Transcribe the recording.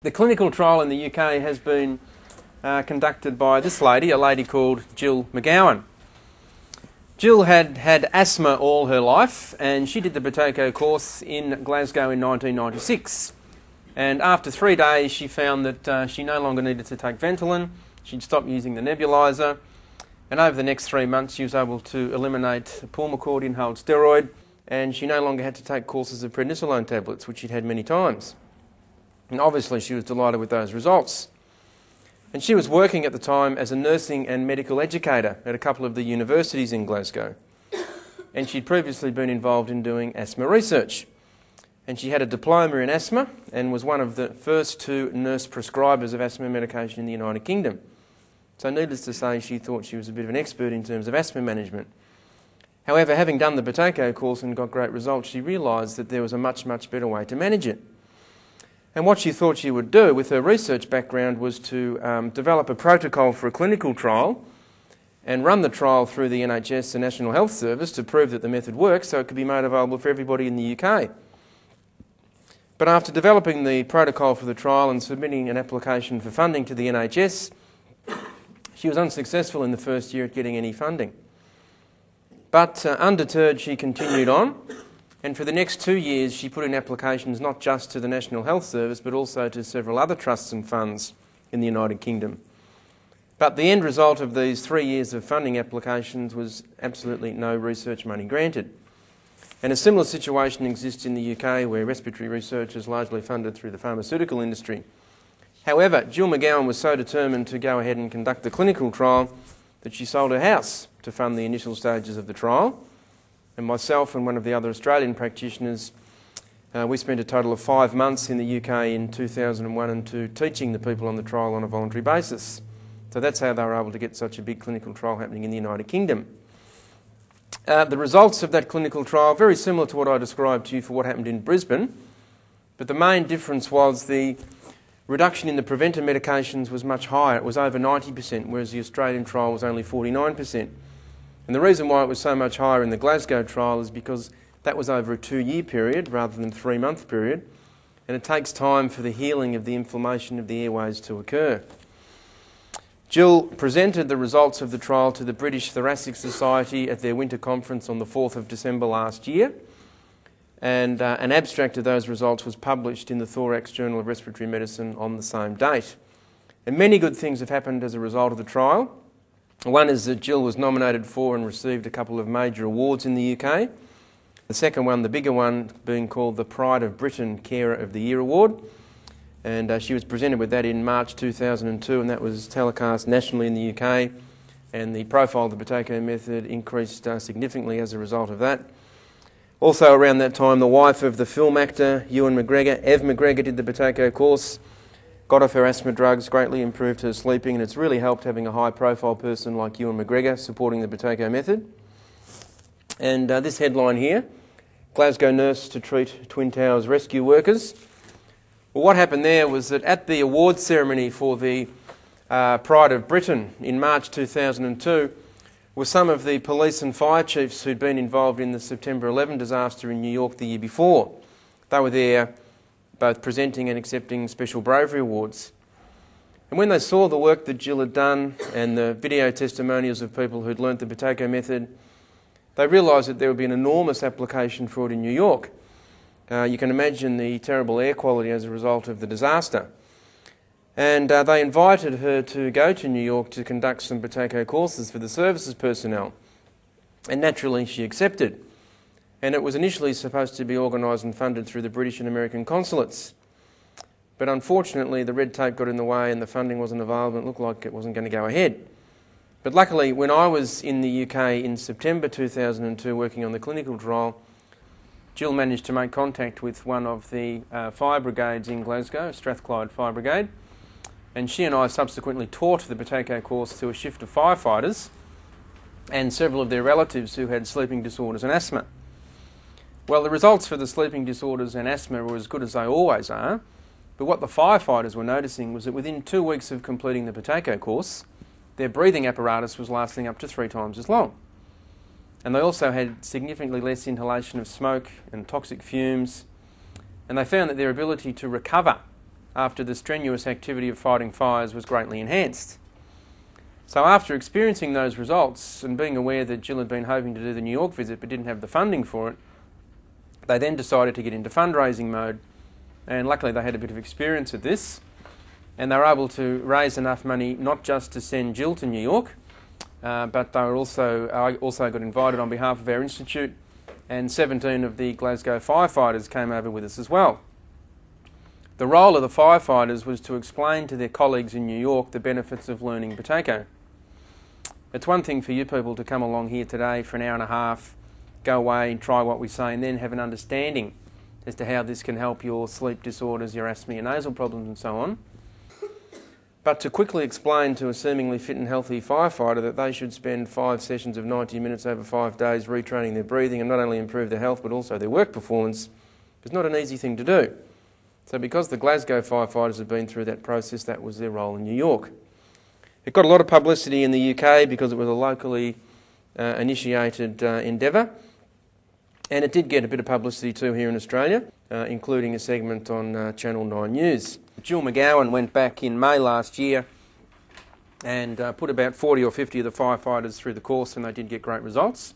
The clinical trial in the UK has been conducted by this lady, a lady called Jill McGowan. Jill had had asthma all her life, and she did the Buteyko course in Glasgow in 1996. And after 3 days she found that she no longer needed to take Ventolin, she'd stopped using the nebuliser, and over the next 3 months she was able to eliminate Pulmicort inhaled steroid, and she no longer had to take courses of prednisolone tablets, which she'd had many times. And obviously she was delighted with those results. And she was working at the time as a nursing and medical educator at a couple of the universities in Glasgow. And she'd previously been involved in doing asthma research. And she had a diploma in asthma and was one of the first 2 nurse prescribers of asthma medication in the United Kingdom. So needless to say, she thought she was a bit of an expert in terms of asthma management. However, having done the Buteyko course and got great results, she realised that there was a much, much better way to manage it. And what she thought she would do with her research background was to develop a protocol for a clinical trial and run the trial through the NHS, the National Health Service, to prove that the method works so it could be made available for everybody in the UK. But after developing the protocol for the trial and submitting an application for funding to the NHS, she was unsuccessful in the first year at getting any funding. But undeterred, she continued on. And for the next 2 years she put in applications not just to the National Health Service but also to several other trusts and funds in the United Kingdom. But the end result of these 3 years of funding applications was absolutely no research money granted. And a similar situation exists in the UK, where respiratory research is largely funded through the pharmaceutical industry. However, Jill McGowan was so determined to go ahead and conduct the clinical trial that she sold her house to fund the initial stages of the trial. And myself and one of the other Australian practitioners, we spent a total of 5 months in the UK in 2001 and 2 teaching the people on the trial on a voluntary basis. So that's how they were able to get such a big clinical trial happening in the United Kingdom. The results of that clinical trial, very similar to what I described to you for what happened in Brisbane, but the main difference was the reduction in the preventer medications was much higher. It was over 90%, whereas the Australian trial was only 49%. And the reason why it was so much higher in the Glasgow trial is because that was over a 2-year period rather than a 3-month period, and it takes time for the healing of the inflammation of the airways to occur. Jill presented the results of the trial to the British Thoracic Society at their winter conference on the 4th of December last year, and an abstract of those results was published in the Thorax Journal of Respiratory Medicine on the same date. And many good things have happened as a result of the trial. One is that Jill was nominated for and received a couple of major awards in the UK. The second one, the bigger one, being called the Pride of Britain Carer of the Year Award. And she was presented with that in March 2002, and that was telecast nationally in the UK. And the profile of the Buteyko method increased significantly as a result of that. Also around that time, the wife of the film actor Ewan McGregor, Ev McGregor, did the Buteyko course, got off her asthma drugs, greatly improved her sleeping, and it's really helped having a high-profile person like Ewan McGregor supporting the Buteyko method. And this headline here, Glasgow nurse to treat Twin Towers rescue workers. Well, what happened there was that at the awards ceremony for the Pride of Britain in March 2002 were some of the police and fire chiefs who'd been involved in the September 11 disaster in New York the year before. They were there both presenting and accepting special bravery awards. And when they saw the work that Jill had done and the video testimonials of people who'd learnt the Buteyko method, they realised that there would be an enormous application for it in New York. You can imagine the terrible air quality as a result of the disaster. And they invited her to go to New York to conduct some Buteyko courses for the services personnel. And naturally she accepted. And it was initially supposed to be organised and funded through the British and American consulates. But unfortunately the red tape got in the way and the funding wasn't available and it looked like it wasn't going to go ahead. But luckily, when I was in the UK in September 2002 working on the clinical trial, Jill managed to make contact with one of the fire brigades in Glasgow, Strathclyde Fire Brigade, and she and I subsequently taught the Buteyko course to a shift of firefighters and several of their relatives who had sleeping disorders and asthma. Well, the results for the sleeping disorders and asthma were as good as they always are, but what the firefighters were noticing was that within 2 weeks of completing the Buteyko course, their breathing apparatus was lasting up to 3 times as long. And they also had significantly less inhalation of smoke and toxic fumes, and they found that their ability to recover after the strenuous activity of fighting fires was greatly enhanced. So after experiencing those results and being aware that Jill had been hoping to do the New York visit but didn't have the funding for it, they then decided to get into fundraising mode, and luckily they had a bit of experience at this, and they were able to raise enough money not just to send Jill to New York, but they were also got invited on behalf of our institute, and 17 of the Glasgow firefighters came over with us as well. The role of the firefighters was to explain to their colleagues in New York the benefits of learning Buteyko. It's one thing for you people to come along here today for an hour and a half, go away and try what we say, and then have an understanding as to how this can help your sleep disorders, your asthma, your nasal problems and so on. But to quickly explain to a seemingly fit and healthy firefighter that they should spend 5 sessions of 90 minutes over 5 days retraining their breathing and not only improve their health but also their work performance is not an easy thing to do. So because the Glasgow firefighters have been through that process, that was their role in New York. It got a lot of publicity in the UK because it was a locally initiated endeavour, and it did get a bit of publicity too here in Australia, including a segment on Channel 9 News. Jill McGowan went back in May last year and put about 40 or 50 of the firefighters through the course, and they did get great results.